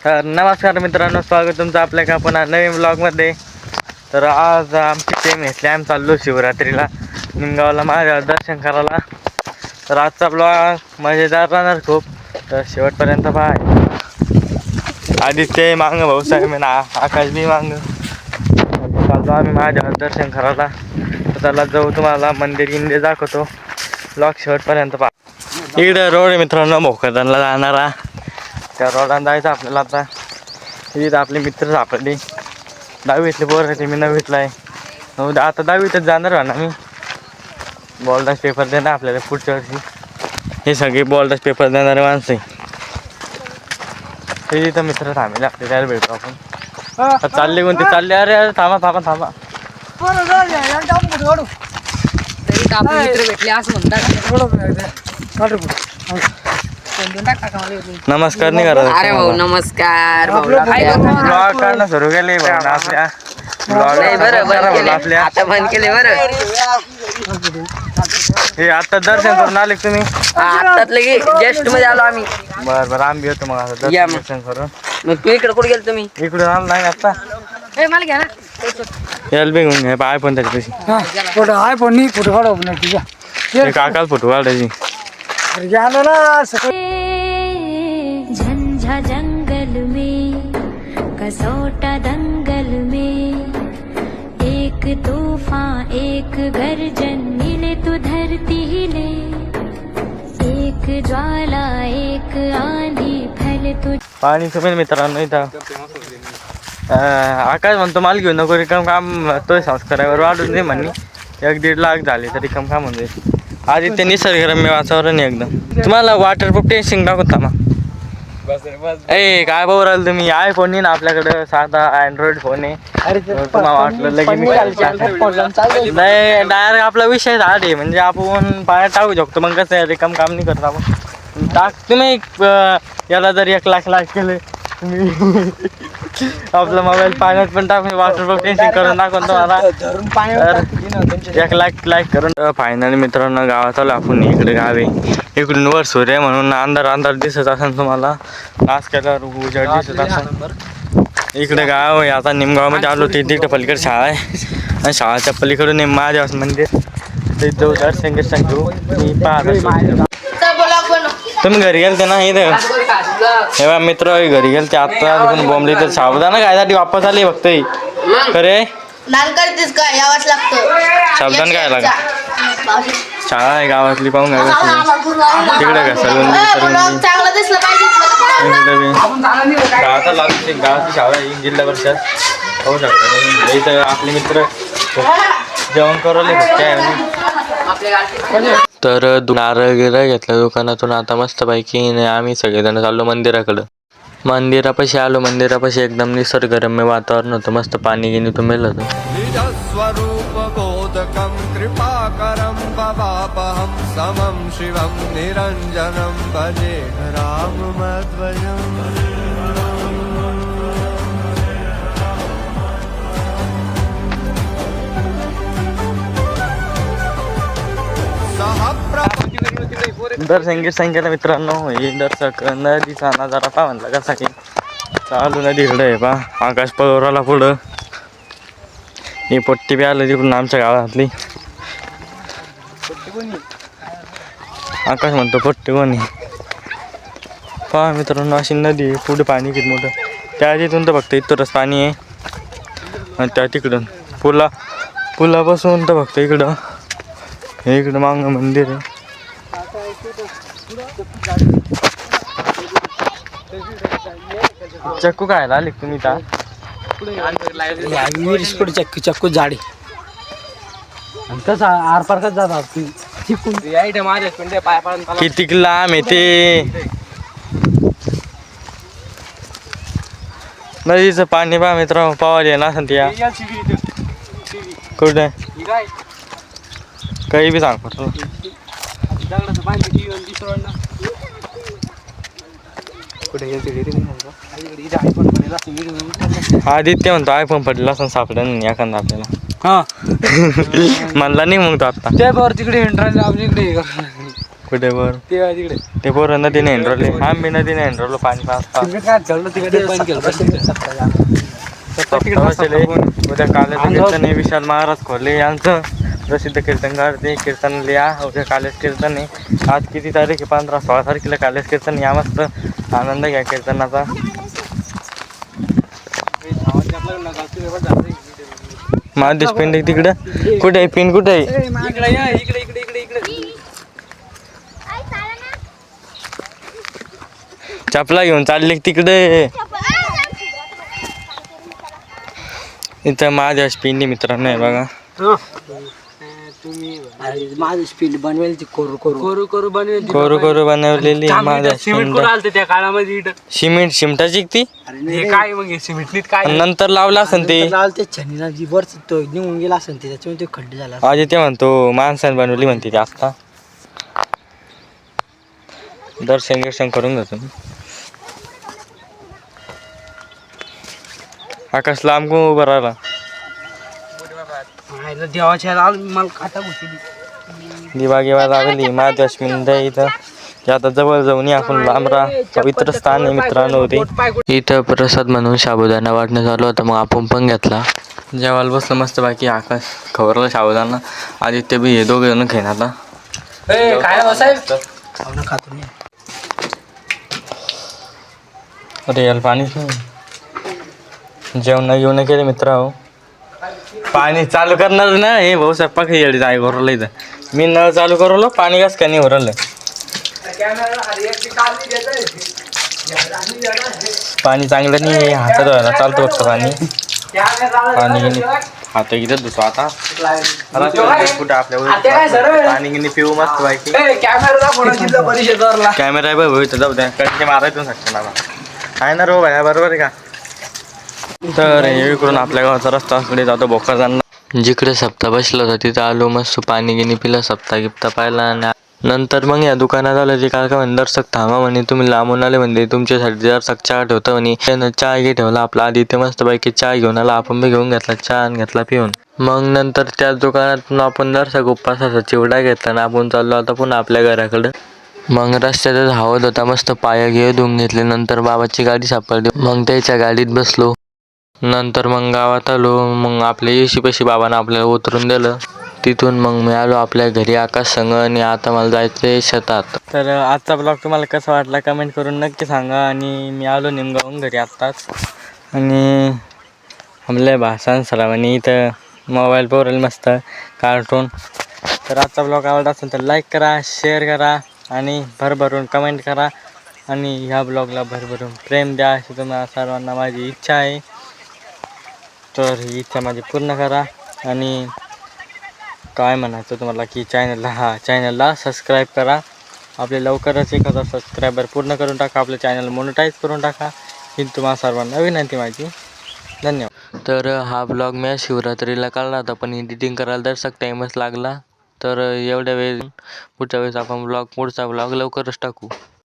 तर नमस्कार मित्रांनो, स्वागत तुमचं आपल्या का पुन्हा नवीन ब्लॉगमध्ये. तर आज आमची टीम घेतली, आम्ही चाललो शिवरात्रीला निमगावला माझ्या दर्शन करायला. तर आजचा ब्लॉग मजेदार राहणार खूप, तर शेवटपर्यंत पहा. आदित्य मांग, भाऊसाहेब ना आकाश बी मांग. चाललो आम्ही माझ्या दर्शन करायला. तर त्याला जाऊ, तुम्हाला मंदिर इंदिर दाखवतो. ब्लॉग शेवटपर्यंत पहा. इकडं रोड आहे मित्रांनो, भोकरदनला जाणारा. त्या रोडाने जायचं आपल्याला. आता इथं आपले मित्र सापडले, 10वीतले पोरं आहे. ते मी 9वीतला आहे. आता 10वीतच जाणार आहे ना मी. बॉलडास पेपर देणार आपल्याला पुढच्या वर्षी. हे सगळे बॉलडास पेपर देणारे माणसं आहे. ते इथं मित्र थांबले आपले, त्याला भेटू आपण. चालले कोणते चालले? अरे अरे थांबा थांबा थांबा. मित्र भेटले असं म्हणतात. नमस्कार नाही करा. अरे भाऊ नमस्कार. ब्लॉग काढणं सुरू केले आपल्या. ब्लॉग आपल्या आता बंद केले बरं. हे आता दर्शन करून आले तुम्ही? आताच लगे जस्ट मध्ये आलो आम्ही. बरं बरं, आम्ही येतो मग आता या मग. दर्शन करून. मग तुम्ही इकडे कुठे गेल तुम्ही? इकडून आलो नाही आता. मला घ्या ना. यायला बी घेऊन घ्या. आयफोन त्याच्या पैसे फोटो आयफोन नाही, फोटो काढू ना तुझ्या. काकाला फोटो काढायची. झंझा जंगल में, कसोटा दंगल में, एक तूफान एक गर्जन मिले तो धरती हिले, एक ज्वाला एक आंधी फैले तो. पाणी कमी मित्रांनो इथं. आकाश म्हणतो माल घेऊ नको, रिकाम काम तो संस्कारावर वाढून दे म्हणणे. 1-1.5 लाख झाले तरी कम काम म्हणजे. आधी ते निसर्गरम्य वातावरण आहे एकदम. तुम्हाला वॉटरप्रूफ टेन्शन दाखवता मग. ए काय भाऊ राहिलं तुम्ही? आयफोन नाही ना आपल्याकडं, साधा अँड्रॉइड फोन आहे. तुम्हाला वाटलं लगे मी नाही, डायरेक्ट आपला विषय झाड आहे. म्हणजे आपण पाण्यात टाकू शकतो. मग कसं आहे, रिकाम काम नाही करत आपण. तुम्ही याला जर 1 लाख केले तुम्ही, आपला मोबाईल पाण्यात पण टाकून वॉटरप्रूफ टेन्शन करून दाखवून तुम्हाला 1 लाख करून. फायनली मित्रांनो गावात आलो आपण. इकडे गावे, इकडून वर सूर्य म्हणून अंधार दिसत असेल तुम्हाला. नाच केल्यावर उजेड दिसत असेल. इकडे गाव आहे. आता निमगावमध्ये आलो. तिकडे पलीकडे शाळा आहे, आणि शाळाच्या पलीकडून महादेवाचं मंदिर. ते जाऊ दर्शन घेऊ. मी पाहत तुम्ही घरी गेलते ना इथं. हे बा मित्र घरी गेलते आता. बॉम्बले तर सावधान खायसाठी वापस आली फक्त. खरे काय यावंच लागतं. सावधान काय लागा. शाळा आहे गावातली, पाहून घ्या तिकडे का सलून चांगलं दिसलं पाहिजे. गावाची शाळा आहे, जिल्हा परिषद. पाहू शकता इथं आपले मित्र जेवण करवले फक्त. तर नारळ गिरळ घेतला दुकानातून. आता मस्त पैकी आम्ही सगळेजण चाललो मंदिराकडं. मंदिरापाशी आलो. मंदिरापाशी एकदम निसर्गरम्य वातावरण होतं. मस्त पाणी गिनी तुम्ही होतं. स्वरूप बोधकं कृपाकरं भवापहं समं शिवं निरञ्जनं भजे राममध्वजम्. दर्शन संख्येला मित्रांनो. हे दर्शक नदीचा नजारा पहा म्हणला कसा की. चालू नदीकडे आहे पा. आकाश पवाराला पुढं. ही पट्टी बी आलं तिकडून आमच्या गावातली. आकाश म्हणतो पट्टी कोणी. पहा मित्रांनो अशी नदी आहे. पुढे पाणी किती मोठं. त्या तिथून तर फक्त इथंच पाणी आहे, आणि त्या तिकडून पुलापासून तर फक्त इकडं. हे इकडं मागं मंदिर आहे. चक्कू खायला आले तुम्ही का? चक्कू जाडी कसा आरपार कसा जातात. किती लांब आहे ते. नदीचं पाणी पहा मित्र. पावाले ना संत्या कुठे काही बी सांग. आदित्य म्हणतो आयफोन पडला असं सापडा नाही एखादा आपल्याला. म्हणला नाही मग तो आता त्या तिकडे एंट्रन्स आपल्याकडे कुठे बोर ते तिकडे ते बोर नदीने एंड्रोले आम्ही नदीने एंड्रोलो पाणी पाहता क्रिकेट काय चाललं तिकडे पण केलं उद्या कालेज कीर्तन आहे विशाल महाराज खोले यांचं प्रसिद्ध कीर्तनकार ते कीर्तन लिहा उद्या कालेज कीर्तन आहे आज किती तारीख आहे 15-16 तारखेला कालेज कीर्तन या मस्त आनंद घ्या कीर्तनाचा महादेश पिंड आहे तिकडं कुठे आहे पिंड कुठे आहे चपला घेऊन चालले तिकडे इथं महादेश पिंडी मित्रांनो आहे बघा माझं स्पीड बनवेल ती कोरू कोरू कोरू बनवेल कोरू कोरू बनवलेली महादेश पिंड आलते त्या काळामध्ये इथं सिमेंट शिमटाची ती हे काय मग सिमेंटनीत काय नंतर लावला असेल ते लावते छनीला जी वरच तो निघून गेला असेल ते त्याच्यामुळे ते खड्डे झाला आज ते म्हणतो माणसाने बनवली म्हणते ती आता दर्शन करून जातो आकाश लांब उभं राहिला देवाच्या मला काटा होती दिवा गिवा लावली महादेश पिंड इथं ते आता जवळ जाऊन आपण लांबरा पवित्र स्थान आहे मित्रांनो होते इथं प्रसाद म्हणून साबुदाणा वाटणं चालू होतं मग आपण पण घेतला जेवायला बसलं मस्त बाकी आकाश खवरला साबुदाणा आदित्य बी हे दोघे जण खेळ आता काय साहेब खातो मी अरे याला पाणीच नाही जेवण केले मित्र हो पाणी चालू करणार ना हे भाऊ स्वयंपाक येडी जाय घरला इथं मी नळ चालू करवलो पाणी कस का नाही भरलं पाणी चांगलं नाही हातात व्हायला चालतं फक्त पाणी हात इथं दुसरं आता कुठं आपल्या पाणी गिनी पिऊ मस्त बाकी कॅमेरा आहे भाऊ इथं जाऊ द्या कधी मारायचं शकतो ना आहे ना रो भाया बरोबर आहे का तर इकडून आपल्या गावाचा रस्ता पुढे जातो भोकरदनला जिकडे सप्ताह बसला होता तिथं आलो मस्त पाणी गिनी पिलं सप्ताह गिप्ता पाहिला आणि नंतर मग या दुकानात आलं ते काय म्हणे दर्शक थांबा म्हणे तुम्ही लांबून आले म्हणजे तुमच्यासाठी दर्शक चहा ठेवतं म्हणे त्यानं चहा घे ठेवला आपला आधी ते मस्त पैकी चहा घेऊन आला आपण बी घेऊन घेतला चहा आणि घेतला पिऊन मग नंतर त्याच दुकानातून आपण दर्शक उपवासाचा चिवडा घेतला ना आपण चाललो आता पुन्हा आपल्या घराकडं मग रस्त्यातच हवत होता मस्त पाया धुवून घेतले नंतर बाबाची गाडी सापडली मग त्याच्या गाडीत बसलो नंतर मग गावात आलो मग आपल्या येशीपाशी बाबांना आपल्याला उतरून दिलं तिथून मग मी आलो आपल्या घरी आकाश संग आणि आता मला जायचं शेतात तर आजचा ब्लॉग तुम्हाला कसा वाटला कमेंट करून नक्की सांगा आणि मी आलो निमगावून घरी आत्ताच आणि आपल्या भाषण सरावानी इथं मोबाईल पोरेल मस्त कार्टून तर आजचा ब्लॉग आवडला असेल तर लाईक करा शेअर करा आणि भरभरून कमेंट करा आणि ह्या ब्लॉगला भरभरून प्रेम द्या अशी तुम्हाला सर्वांना माझी इच्छा आहे तर ही इच्छा माझी पूर्ण करा आणि काय म्हणायचं तुम्हाला की चॅनलला सबस्क्राईब करा आपले लवकरच 1000 सबस्क्रायबर पूर्ण करून टाका आपलं चॅनल मोनेटाईज करून टाका ही तुम्हाला सर्वांना विनंती माझी धन्यवाद तर हा ब्लॉग मी शिवरात्रीला काढला होता पण एडिटिंग करायला दर्शक टाईमच लागला तर एवढ्या वेळ पुढच्या वेळेस आपण पुढचा ब्लॉग लवकरच टाकू